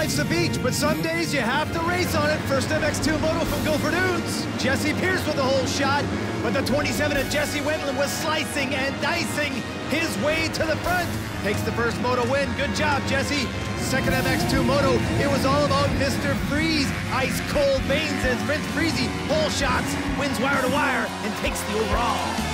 Life's a beach, but some days you have to race on it. First MX2 Moto from Gopher Dunes. Jesse Pierce with a whole shot, but the 27 of Jesse Wentland was slicing and dicing his way to the front. Takes the first Moto win. Good job, Jesse. Second MX2 Moto, it was all about Mr. Freeze. Ice cold veins as Prince Freezy whole shots, wins wire to wire, and takes the overall.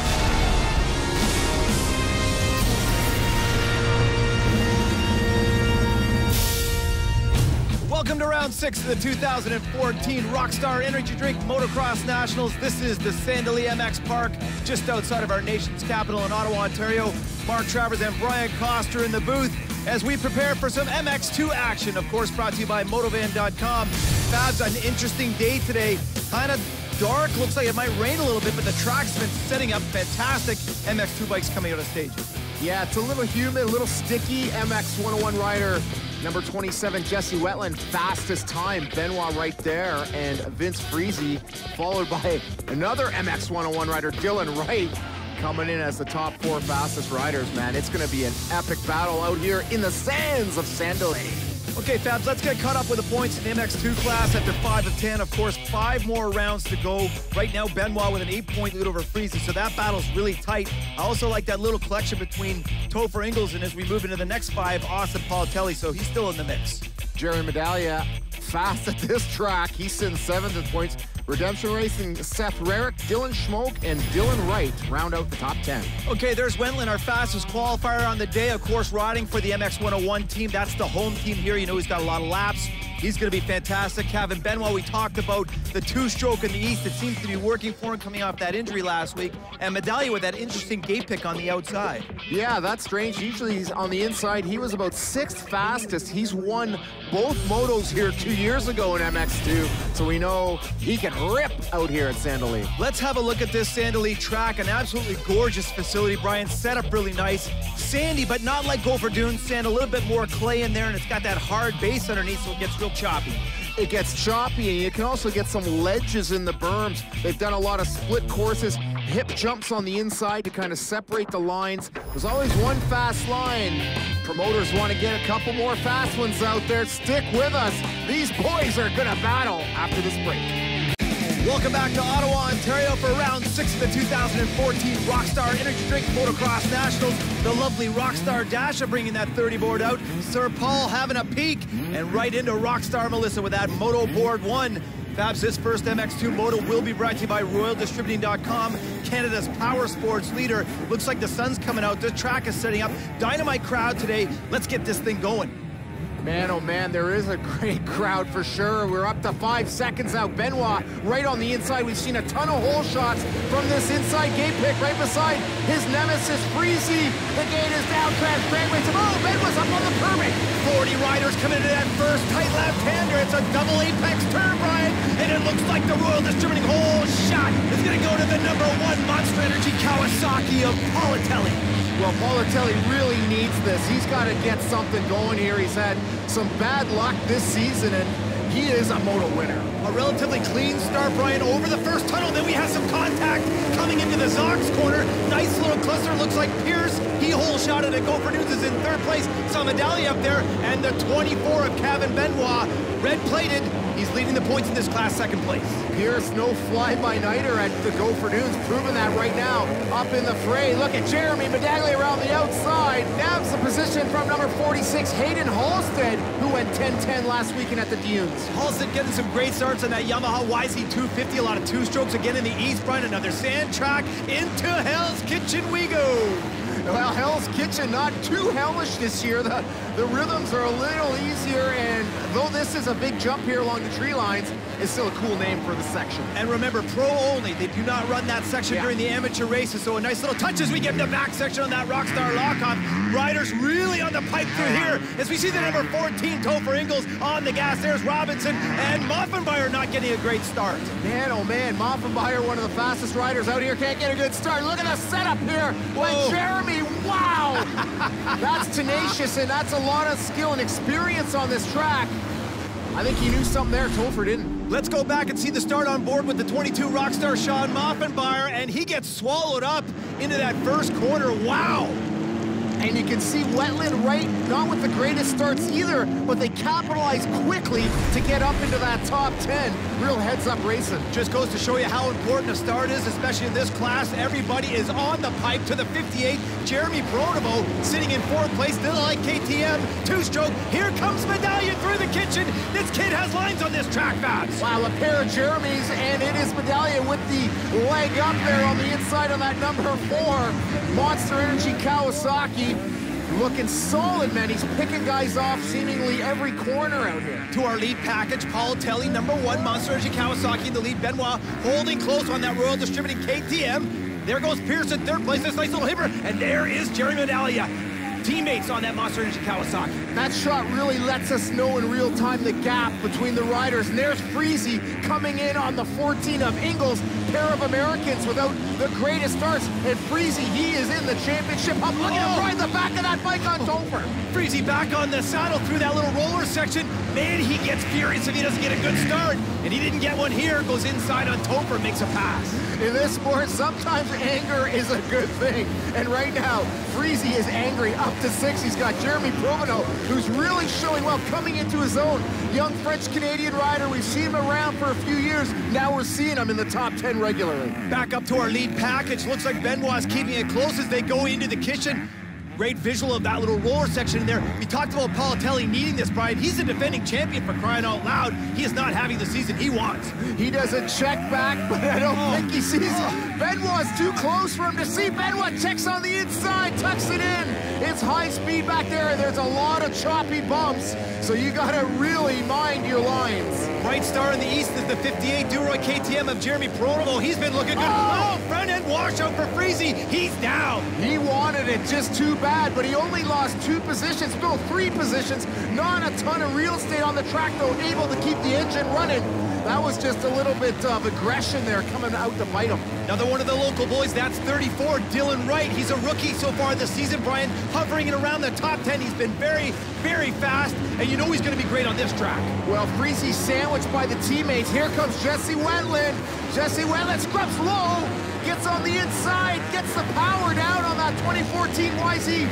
Welcome to round 6 of the 2014 Rockstar Energy Drink Motocross Nationals. This is the Sandali MX Park, just outside of our nation's capital in Ottawa, Ontario. Mark Travers and Brian Coster in the booth as we prepare for some MX2 action. Of course, brought to you by Motovan.com. Fabs, an interesting day today. Kind of dark, looks like it might rain a little bit, but the track's been setting up fantastic. MX2 bikes coming out of stages. Yeah, it's a little humid, a little sticky. MX 101 rider number 27, Jesse Wentland, fastest time. Benoit right there, and Vince Freezy, followed by another MX 101 rider, Dylan Wright, coming in as the top 4 fastest riders, man. It's going to be an epic battle out here in the sands of Sandali. Okay, Fabs, let's get caught up with the points in the MX2 class after 5 of 10. Of course, 5 more rounds to go. Right now, Benoit with an 8-point lead over Freezy, so that battle's really tight. I also like that little collection between Topher Ingles, and as we move into the next 5, Austin Politelli, so he's still in the mix. Jerry Medaglia, fast at this track. He's sitting 7th in points. Redemption Racing, Seth Rarick, Dylan Schmoke, and Dylan Wright round out the top 10. Okay, there's Wentland, our fastest qualifier on the day. Of course, riding for the MX 101 team. That's the home team here. You know he's got a lot of laps. He's going to be fantastic. Kevin Benoit, we talked about the 2-stroke in the East. It seems to be working for him coming off that injury last week. And Medaglia with that interesting gate pick on the outside. Yeah, that's strange. Usually he's on the inside. He was about 6th fastest. He's won both motos here 2 years ago in MX2. So we know he can rip out here at Sandali. Let's have a look at this Sandali track. An absolutely gorgeous facility, Brian. Set up really nice. Sandy, but not like Gopher Dunes sand. A little bit more clay in there, and it's got that hard base underneath, so it gets real choppy. It gets choppy, and you can also get some ledges in the berms. They've done a lot of split courses, hip jumps on the inside to kind of separate the lines. There's always one fast line. Promoters want to get a couple more fast ones out there. Stick with us. These boys are going to battle after this break. Welcome back to Ottawa, Ontario for round 6 of the 2014 Rockstar Energy Drink Motocross Nationals. The lovely Rockstar Dasha bringing that 30 board out. Sir Paul having a peek, and right into Rockstar Melissa with that Moto Board 1. Fabs, this first MX2 Moto will be brought to you by RoyalDistributing.com, Canada's power sports leader. Looks like the sun's coming out. This track is setting up. Dynamite crowd today. Let's get this thing going. Man, oh man, there is a great crowd for sure. We're up to 5 seconds now. Benoit right on the inside. We've seen a ton of hole shots from this inside gate pick right beside his nemesis, Freezy. The gate is down, transparent. Oh, Benoit's up on the permit. 40 riders coming into that first tight left-hander. It's a double apex turn, Brian, and it looks like the Royal Distributing hole shot is going to go to the number 1 Monster Energy Kawasaki of Politelli. Well, Politelli really needs this. He's got to get something going here. He's had some bad luck this season, and he is a moto winner. A relatively clean start, Brian, over the first tunnel. Then we have some contact coming into the Zox corner. Nice little cluster. Looks like Pierce, he hole shot it, and Gopher Dunes is in 3rd place. Saw Medaglia up there, and the 24 of Kevin Benoit, red-plated. He's leading the points in this class, 2nd place. Pierce, no fly-by-nighter at the Gopher Dunes, proving that right now. Up in the fray, look at Jeremy Medaglia around the outside. Nabs the position from number 46, Hayden Halstead, who went 10-10 last weekend at the Dunes. Halstead getting some great starts on that Yamaha YZ250, a lot of 2-strokes again in the East. Brian, another sand track into Hell's Kitchen we go. Well, Hell's Kitchen, not too hellish this year. The rhythms are a little easier, and though this is a big jump here along the tree lines, it's still a cool name for the section. And remember, pro only. They do not run that section during the amateur races, so a nice little touch as we get the back section on that Rockstar lock-off. Riders really on the pipe through here as we see the number 14, Topher Ingles, on the gas. There's Robinson, and Moffenbauer not getting a great start. Man, oh man, Moffenbauer, one of the fastest riders out here, can't get a good start. Look at the setup here when Jeremy, wow! That's tenacious, and that's a lot of skill and experience on this track. I think he knew something there, Topher didn't. Let's go back and see the start on board with the 22 Rockstar Sean Moffenbauer, and he gets swallowed up into that first corner. Wow! And you can see Wetland right, not with the greatest starts either, but they capitalize quickly to get up into that top 10. Real heads-up racing. Just goes to show you how important a start is, especially in this class. Everybody is on the pipe to the 58. Jeremy Bronimo sitting in 4th place, still like KTM. 2-stroke. Here comes Medallion through the kitchen. This kid has lines on this track, Vance. Wow, a pair of Jeremys, and it is Medallion with the leg up there on the inside on that number 4. Monster Energy Kawasaki. Looking solid, man. He's picking guys off seemingly every corner out here. To our lead package, Paul Telly, number 1, Monster Energy Kawasaki in the lead. Benoit holding close on that Royal Distributing KTM. There goes Pierce in 3rd place, this nice little hipper. And there is Jerry Medallia. Teammates on that Monster Energy Kawasaki. That shot really lets us know in real time the gap between the riders. And there's Freezy coming in on the 14 of Ingles. Pair of Americans without the greatest starts. And Freezy, he is in the championship. I'm looking to ride the back of that bike on Topher. Freezy back on the saddle through that little roller section. Man, he gets furious if he doesn't get a good start. And he didn't get one here. Goes inside on Topher, makes a pass. In this sport, sometimes anger is a good thing. And right now, Freezy is angry up to 6. He's got Jeremy Proveno, who's really showing well, coming into his own. Young French-Canadian rider. We've seen him around for a few years. Now we're seeing him in the top 10 regularly. Back up to our lead package. Looks like Benoit's keeping it close as they go into the kitchen. Great visual of that little roller section in there. We talked about Politelli needing this, Brian. He's a defending champion, for crying out loud. He is not having the season he wants. He doesn't check back, but I don't think he sees it. Benoit's too close for him to see. Benoit checks on the inside, tucks it in. It's high speed back there, and there's a lot of choppy bumps, so you gotta really mind your lines. Bright star in the east is the 58 Duroy KTM of Jeremy Pronimo. He's been looking good. Oh, front end washout for Freezy. He's down. He wanted it just too bad, but he only lost 2 positions, no, 3 positions. Not a ton of real estate on the track, though, able to keep the engine running. That was just a little bit of aggression there coming out to bite him. Another one of the local boys, that's 34, Dylan Wright. He's a rookie so far this season, Brian, hovering in around the top 10. He's been very, very fast, and you know he's going to be great on this track. Well, Freezy sandwiched by the teammates. Here comes Jesse Wetland. Jesse Wetland scrubs low, gets on the inside, gets the power down on that 2014 YZ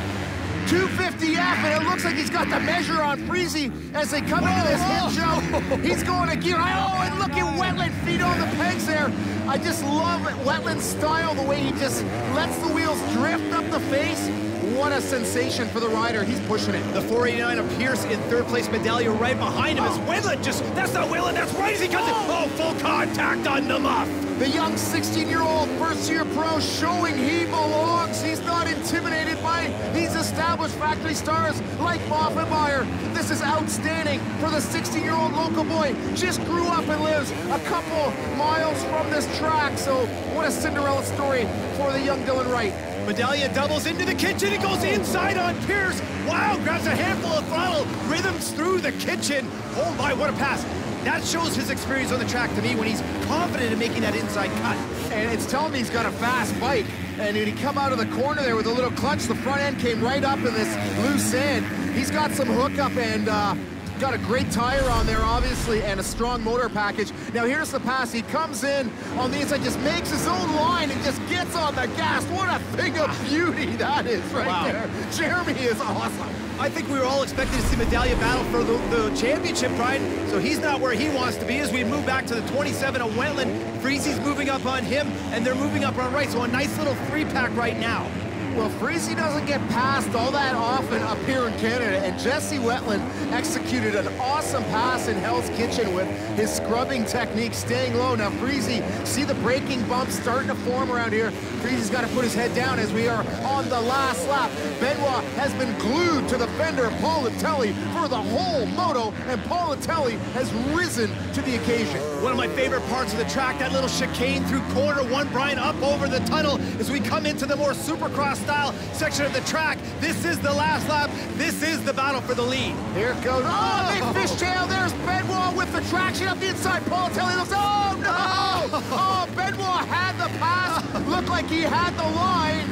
250F, and it looks like he's got the measure on Freezy as they come into this hip show. He's going to gear. Oh, and look at Wetland feet on the pegs there. I just love Wetland's style, the way he just lets the wheels drift up the face. What a sensation for the rider. He's pushing it. The 489 of Pierce in 3rd place, Medallia right behind him. It's Wetland just, that's not Wetland, that's right as he comes in. Oh, full contact on the muff. The young 16-year-old first-year pro showing he belongs. He's not intimidated by these established factory stars like Moffenmeyer. This is outstanding for the 16-year-old local boy. Just grew up and lives a couple miles from this track. So what a Cinderella story for the young Dylan Wright. Medallia doubles into the kitchen. He goes inside on Pierce. Wow, grabs a handful of throttle. Rhythms through the kitchen. Oh my, what a pass. That shows his experience on the track to me when he's confident in making that inside cut. And it's telling me he's got a fast bike. And when he come out of the corner there with a little clutch, the front end came right up in this loose sand. He's got some hookup and got a great tire on there, obviously, and a strong motor package. Now here's the pass. He comes in on the inside, just makes his own line and just gets on the gas. What a thing of beauty that is right there. Jeremy is awesome. I think we were all expecting to see Medallia battle for the championship, Brian. So he's not where he wants to be as we move back to the 27 of Wetland. Freezy's moving up on him, and they're moving up on Wright. So a nice little 3-pack right now. Well, Freezy doesn't get passed all that often up here in Canada, and Jesse Wetland executed an awesome pass in Hell's Kitchen with his scrubbing technique, staying low. Now, Freezy, see the braking bumps starting to form around here. Freezy's got to put his head down as we are on the last lap. Benoit has been glued to the fender of Politelli for the whole moto, and Politelli has risen to the occasion. One of my favorite parts of the track, that little chicane through corner 1, Brian, up over the tunnel as we come into the more Supercross style section of the track. This is the last lap. This is the battle for the lead. Here it goes. Oh, big fishtail. There's Benoit with the traction up the inside. Politelli looks, oh no! Oh, Benoit had the pass. Looked like he had the line.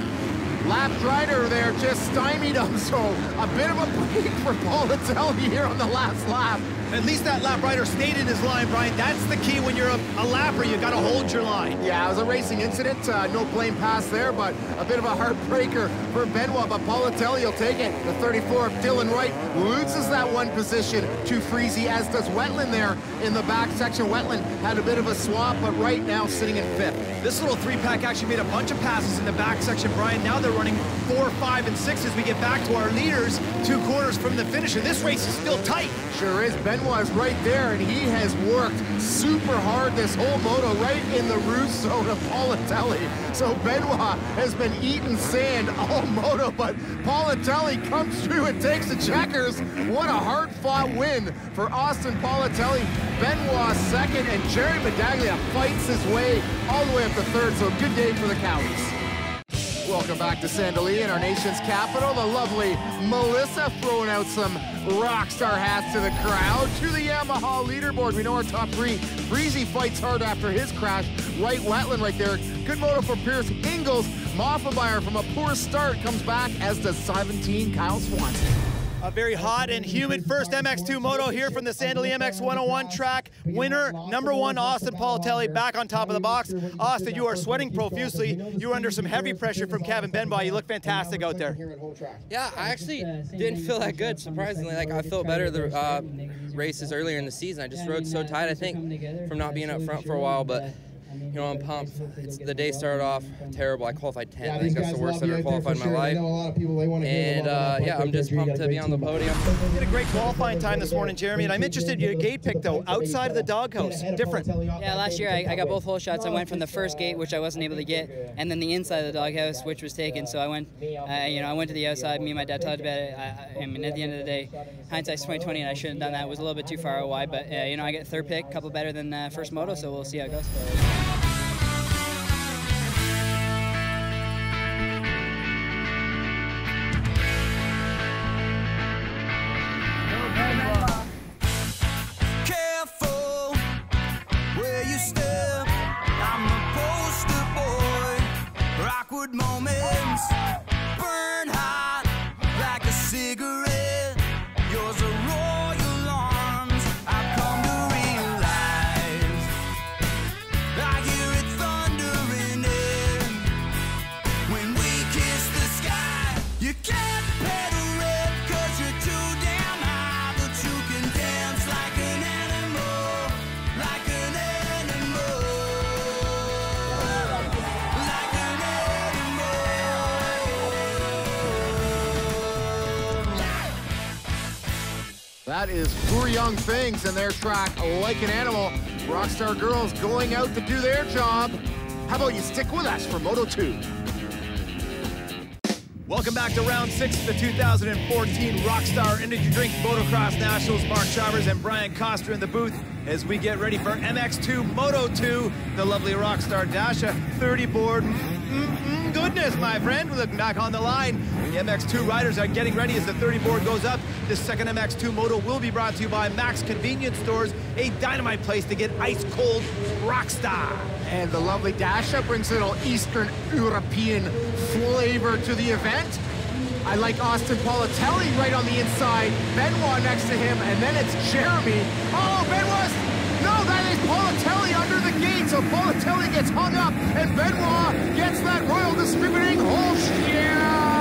Lap driver there just stymied him, so a bit of a break for Politelli here on the last lap. At least that lap rider stayed in his line, Brian. That's the key when you're a lapper. You got to hold your line. Yeah, it was a racing incident. No blame pass there, but a bit of a heartbreaker for Benoit. But Politelli will take it. The 34 of Dylan Wright loses that one position to Freezy, as does Wetland there in the back section. Wetland had a bit of a swap, but right now sitting in 5th. This little 3-pack actually made a bunch of passes in the back section, Brian. Now they're running 4, 5, and 6 as we get back to our leaders 2 corners from the finish, and this race is still tight. Sure is. Benoit is right there, and he has worked super hard this whole moto, right in the roost zone of Politelli. So Benoit has been eating sand all moto, but Politelli comes through and takes the checkers. What a hard-fought win for Austin Politelli. Benoit second, and Jerry Medaglia fights his way all the way up to 3rd, so good day for the Cowies. Welcome back to Sandalee in our nation's capital. The lovely Melissa throwing out some Rockstar hats to the crowd. To the Yamaha leaderboard, we know our top 3. Freezy fights hard after his crash. Right Wetland right there. Good moto for Pierce. Ingles, Moffenbauer from a poor start comes back, as does 17 Kyle Swanson. A very hot and humid first MX2 Moto here from the Sandalee MX 101 track. Winner, #1, Austin Politelli, back on top of the box. Austin, you are sweating profusely. You were under some heavy pressure from Kevin Benoit. You look fantastic out there. Yeah, I actually didn't feel that good, surprisingly. Like, I felt better the races earlier in the season. I just rode so tight, I think, from not being up front for a while, but you know, I'm pumped. The day started off terrible. I qualified 10th. I think that's the worst I've ever qualified in my life. And yeah, I'm just pumped to be on the podium. You had a great qualifying time this morning, Jeremy, and I'm interested in your gate pick, though, outside of the doghouse. Different. Yeah, last year I got both hole shots. I went from the first gate, which I wasn't able to get, and then the inside of the doghouse, which was taken. So I went, you know, I went to the outside. Me and my dad talked about it. I mean, at the end of the day, hindsight's 20/20, and I shouldn't have done that. It was a little bit too far wide, but you know, I get 3rd pick, a couple better than first moto, so we'll see how it goes. Moments burn hot like a cigarette. Yours are royal arms. I've come to realize. I hear it thundering in when we kiss the sky. You can't pedal red 'cause you're too damn high, but you can dance like an animal, like an animal. That is Poor Young Things and their track, Like an Animal. Rockstar girls going out to do their job. How about you stick with us for Moto 2? Welcome back to round 6 of the 2014 Rockstar Energy Drink Motocross Nationals. Mark Travers and Brian Coster in the booth as we get ready for MX2 Moto 2. The lovely Rockstar Dasha 30 board. Goodness, my friend. We're looking back on the line. The MX2 riders are getting ready as the 30 board goes up. This second MX2 Moto will be brought to you by Max Convenience Stores, a dynamite place to get ice-cold Rockstar. And the lovely Dasha brings a little Eastern European flavor to the event. I like Austin Politelli right on the inside. Benoit next to him, and then it's Jeremy. Oh, Benoit! No, that is Politelli under the gate, so Politelli gets hung up, and Benoit gets that Royal Distributing whole shot.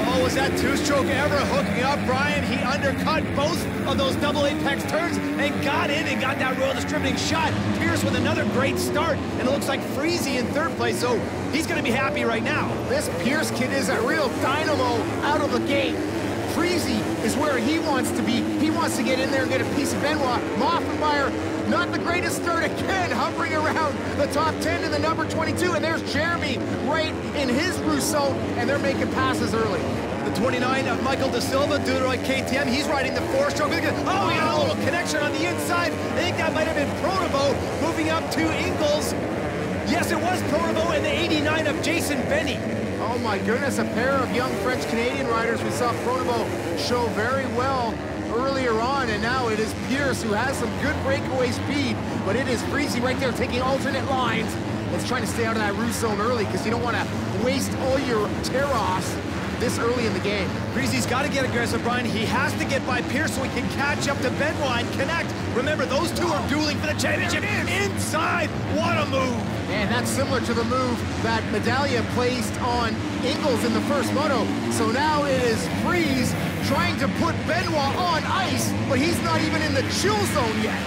Oh, was that two-stroke ever hooking up, Brian? He undercut both of those double apex turns and got in and got that Royal Distributing shot. Pierce with another great start, and it looks like Freezy in 3rd place, so he's going to be happy right now. This Pierce kid is a real dynamo out of the gate. Freezy is where he wants to be. He wants to get in there and get a piece of Benoit. Moffenbauer, not the greatest start again, hovering around the top 10 in the number 22. And there's Jeremy right in his Rousseau, and they're making passes early. The 29 of Michael De Silva, Detroit KTM, he's riding the 4-stroke. Oh, we got a little connection on the inside. I think that might have been Pronovo moving up to Ingles. Yes, it was Pronovo and the 89 of Jason Benny. Oh my goodness, a pair of young French-Canadian riders. We saw Pronovo show very well earlier on, and now it is Pierce who has some good breakaway speed, but it is Freezy right there taking alternate lines. It's trying to stay out of that roost zone early because you don't want to waste all your tear-offs this early in the game. Breezy's got to get aggressive, Brian. He has to get by Pierce so he can catch up to Benoit and connect. Remember, those two are dueling for the championship inside. What a move. And that's similar to the move that Medaglia placed on Ingles in the first moto. So now it is Freeze trying to put Benoit on ice, but he's not even in the chill zone yet.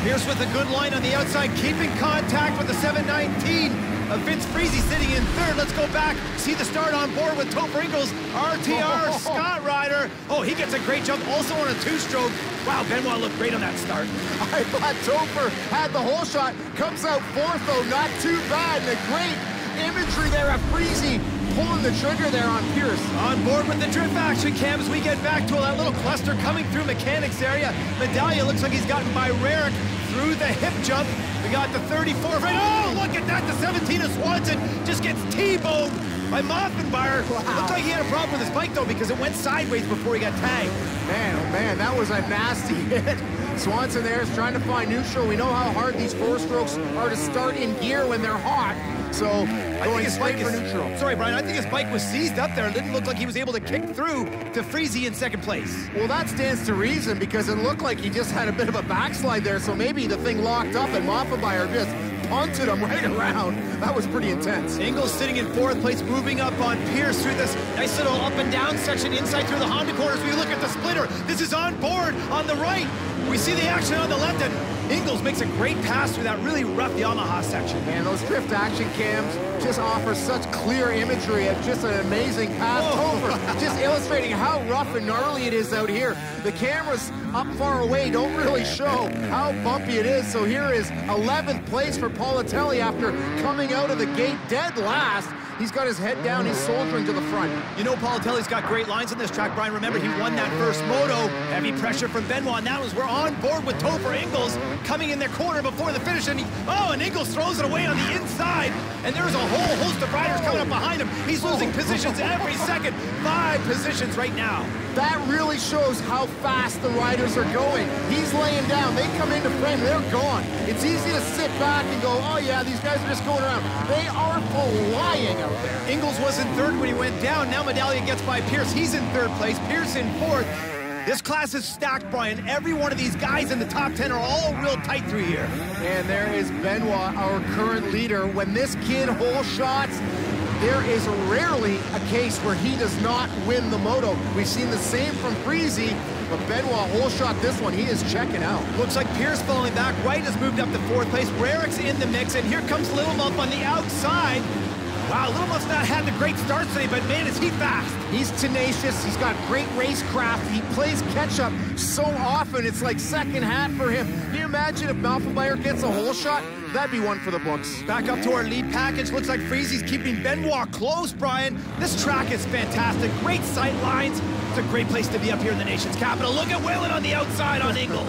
Pierce with a good line on the outside, keeping contact with the 719 of Vince Freezy sitting in third. Let's go back, see the start on board with Topher Ingles, RTR Scott Ryder. Oh, he gets a great jump, also on a two-stroke. Wow, Benoit looked great on that start. I thought Topher had the whole shot, comes out fourth though, not too bad, and a great imagery there of Freezy pulling the trigger there on Pierce. On board with the drift action cam as we get back to that little cluster coming through mechanics area. Medaglia looks like he's gotten by Rarick through the hip jump. We got the 34 right. Oh, look at that. The 17 of Swanson just gets T-boned by Moffenbauer. Wow. Looked like he had a problem with his bike, though, because it went sideways before he got tagged. Man, oh man, that was a nasty hit. Swanson there is trying to find neutral. We know how hard these four-strokes are to start in gear when they're hot. So, going straight for neutral. Sorry, Brian, I think his bike was seized up there. It didn't look like he was able to kick through to Freezy in second place. Well, that stands to reason because it looked like he just had a bit of a backslide there, so maybe the thing locked up and Moffenbauer just punted him right around. That was pretty intense. Ingles sitting in fourth place, moving up on Pierce through this nice little up and down section inside through the Honda corners. We look at the splitter. This is on board on the right. We see the action on the left, and Ingles makes a great pass through that really rough Yamaha section. Man, those drift action cams just offer such clear imagery of just an amazing pass over. Just illustrating how rough and gnarly it is out here. The cameras up far away don't really show how bumpy it is. So here is 11th place for Politelli after coming out of the gate dead last. He's got his head down, he's soldiering to the front. You know, Politelli's got great lines on this track, Brian. Remember, he won that first moto. Heavy pressure from Benoit. Now as we're on board with Topher Ingles coming in their corner before the finish. And Ingles throws it away on the inside. And there's a whole host of riders coming up behind him. He's losing positions every second. 5 positions right now. That really shows how fast the riders are going. He's laying down. They come into frame, they're gone. It's easy to sit back and go, oh yeah, these guys are just going around. They are flying out there. Ingles was in third when he went down. Now Medaglia gets by Pierce. He's in third place. Pierce in fourth. This class is stacked, Brian. Every one of these guys in the top 10 are all real tight through here. And there is Benoit, our current leader. When this kid hole shots, there is rarely a case where he does not win the moto. We've seen the same from Freezy, but Benoit hole shot this one. He is checking out. Looks like Pierce falling back. Wright has moved up to fourth place. Rarick's in the mix, and here comes Little Muff on the outside. Wow, Little Muff's not had the great start today, but man, is he fast. He's tenacious. He's got great racecraft. He plays catch-up so often. It's like second hat for him. Can you imagine if Moffenbauer gets a hole shot? That'd be one for the books. Back up to our lead package. Looks like Freezy's keeping Benoit close, Brian. This track is fantastic. Great sight lines. It's a great place to be up here in the nation's capital. Look at Whalen on the outside on Ingles.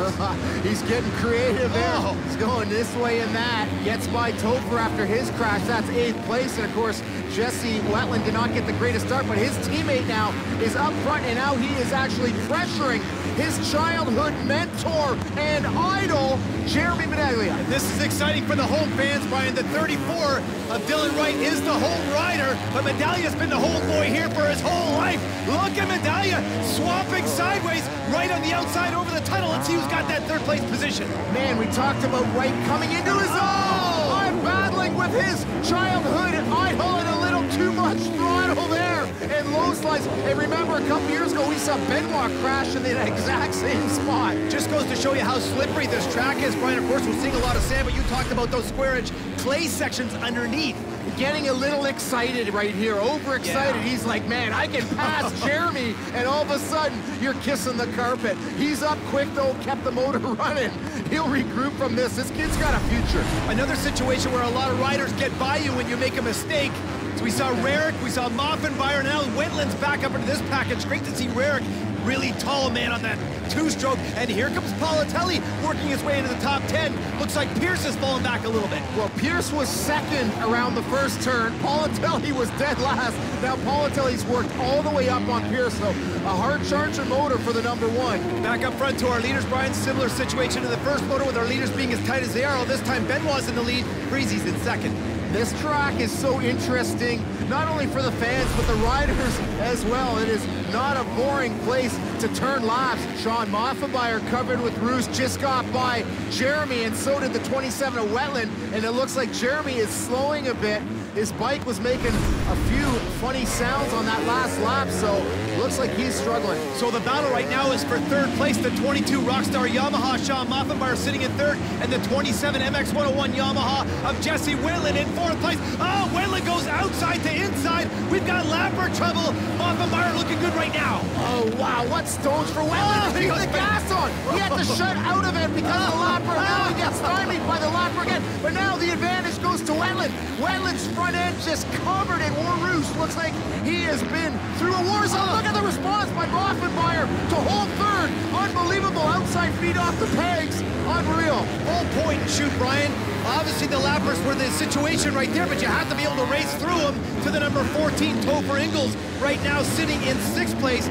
He's getting creative there. He's going this way and that. Gets by Topher after his crash. That's 8th place. And of course, Jesse Wetland did not get the greatest start, but his teammate now is up front, and now he is actually pressuring his childhood mentor and idol, Jeremy Medaglia. This is exciting for the home fans, Brian. The 34 of Dylan Wright is the home rider, but Medaglia's been the home boy here for his whole life. Look at Medaglia swapping sideways right on the outside over the tunnel. Let's see who's got that third place position. Man, we talked about Wright coming into his own. I'm battling with his childhood idol and a little too much throttle there and low slides. And remember, a couple years ago, we saw Benoit crash in the exact same spot. Just goes to show you how slippery this track is, Brian. Of course, we're seeing a lot of sand, but you talked about those square-inch clay sections underneath. Getting a little excited right here, overexcited. Yeah. He's like, man, I can pass Jeremy, and all of a sudden, you're kissing the carpet. He's up quick, though, kept the motor running. He'll regroup from this. This kid's got a future. Another situation where a lot of riders get by you when you make a mistake. So we saw Rarick, we saw Moffenbauer, now Wetland's back up into this package. Great to see Rarick, really tall man on that two-stroke. And here comes Politelli working his way into the top 10. Looks like Pierce has fallen back a little bit. Well, Pierce was second around the first turn. Politelli was dead last. Now Politelli's worked all the way up on Pierce, so a hard charger motor for the number 1. Back up front to our leaders, Brian. Similar situation to the first motor with our leaders being as tight as they are. This time Benoit's in the lead, Freezy's in second. This track is so interesting, not only for the fans, but the riders as well. It is not a boring place to turn laps. Sean Moffenbauer covered with Roos, just got by Jeremy, and so did the 27 of Wetland, and it looks like Jeremy is slowing a bit. His bike was making a few funny sounds on that last lap, so looks like he's struggling. So the battle right now is for third place. The 22 Rockstar Yamaha, Sean Moffenbauer sitting in third, and the 27 MX101 Yamaha of Jesse Wetland in fourth place. Oh, Wetland goes outside to inside. We've got lapper trouble. Moffenbauer looking good right now. Oh, wow, what stones for Wetland? Oh, He got the gas on. He had to shut out of it because of the lapper. Now he gets stymied by the lapper again, but now the advantage goes to Wetland. Wetland's front end just covered in Roos. Looks like he has been through a war zone. Look at the response by Moffenbauer to hold third. Unbelievable outside feed off the pegs. Unreal. Full point and shoot, Brian. Obviously the lappers were the situation right there, but you have to be able to race through them to the number 14, Topher Ingles, right now sitting in sixth place.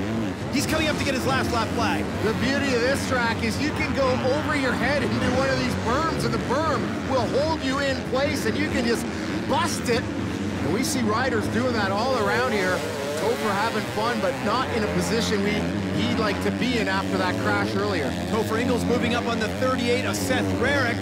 He's coming up to get his last lap flag. The beauty of this track is you can go over your head into one of these berms, and the berm will hold you in place, and you can just bust it. And we see riders doing that all around here. Topher having fun, but not in a position he'd like to be in after that crash earlier. Topher Ingles moving up on the 38 of Seth Rarick.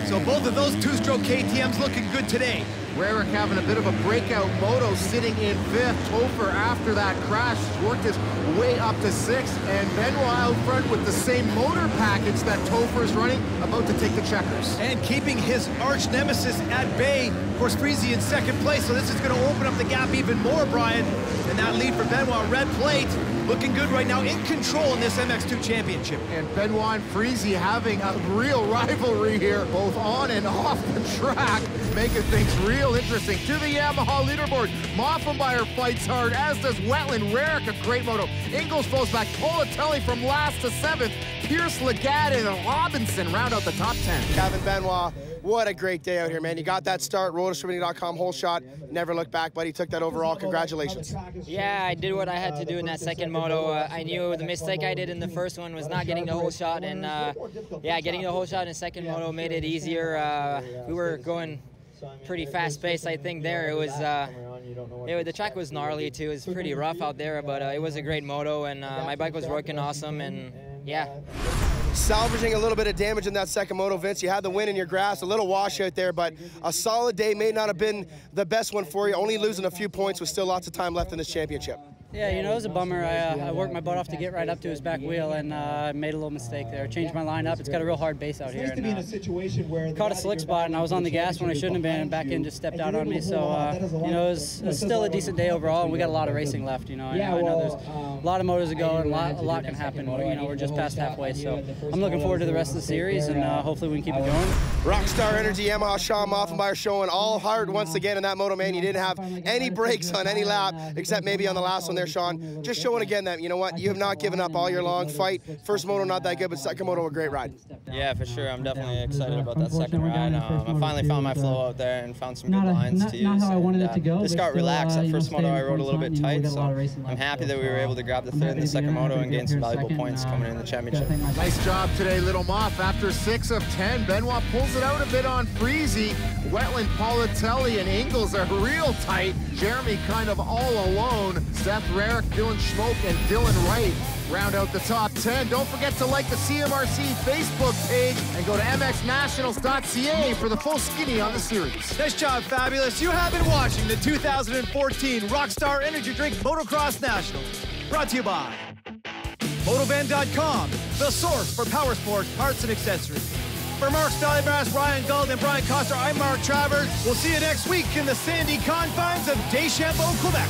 So both of those two-stroke KTMs looking good today. Rarick having a bit of a breakout moto, sitting in fifth. Topher, after that crash, worked his way up to sixth, and Benoit out front with the same motor package that Topher is running, about to take the checkers. And keeping his arch nemesis at bay. Of course, Freezy in second place, so this is going to open up the gap even more, Brian. And that lead for Benoit, red plate, looking good right now, in control in this MX2 championship. And Benoit and Freezy having a real rivalry here, both on and off the track, making things real interesting. To the Yamaha leaderboard, Moffenbauer fights hard, as does Wetland. Rarick, a great moto. Ingles falls back. Politelli from last to seventh. Pierce, Lagat, and Robinson round out the top 10. Kevin Benoit, what a great day out here, man. You got that start, roaddistributing.com, whole shot, never looked back, buddy. Took that overall, congratulations. Yeah, I did what I had to do in that second moto. I knew the mistake I did in the first one was not getting the whole shot, and yeah, getting the whole shot in the second moto made it easier. We were going pretty fast paced, I think. There it was the track was gnarly too. It was pretty rough out there, but it was a great moto, and my bike was working awesome, and yeah. Salvaging a little bit of damage in that second moto, Vince. You had the win in your grasp, a little washout there, but a solid day. May not have been the best one for you, only losing a few points with still lots of time left in this championship. Yeah, you know, it was a bummer. I worked my butt off to get right up to his back wheel, and made a little mistake there. Changed my lineup. It's got a real hard base out here. And, caught a slick spot, and I was on the gas when I shouldn't have been, and back end just stepped out on me. So, you know, it was still a decent day overall, and we got a lot of racing left. You know, I know there's a lot of motors to go, and a lot can happen. You know, we're just past halfway, so I'm looking forward to the rest of the series, and hopefully we can keep it going. Rockstar Energy Yamaha, Sean Moffenbauer showing all heart once again in that moto, man. You didn't have any brakes on any lap, except maybe on the last one there, Sean. Just showing again that, you know what, you have not given up all year long. Fight. First moto not that good, but second moto a great ride. Yeah, for sure. I'm definitely excited about that second ride. I finally found my flow out there and found some good lines to use. Just got relaxed. That first moto I rode a little bit tight, so I'm happy that we were able to grab the third in the second moto and gain some valuable points coming in the championship. Nice job today, Little Moff. After 6 of 10, Benoit pulls it out a bit on Freezy. Wetland, Politelli, and Ingles are real tight. Jeremy kind of all alone. Seth Rarick, Dylan Schmoke, and Dylan Wright round out the top 10. Don't forget to like the CMRC Facebook page and go to mxnationals.ca for the full skinny on the series. Nice job, Fabulous. You have been watching the 2014 Rockstar Energy Drink Motocross Nationals. Brought to you by Motovan.com, the source for power sports parts and accessories. For Mark Stallybrass, Ryan Gold, and Brian Coster, I'm Mark Travers. We'll see you next week in the sandy confines of Deschambault, Quebec.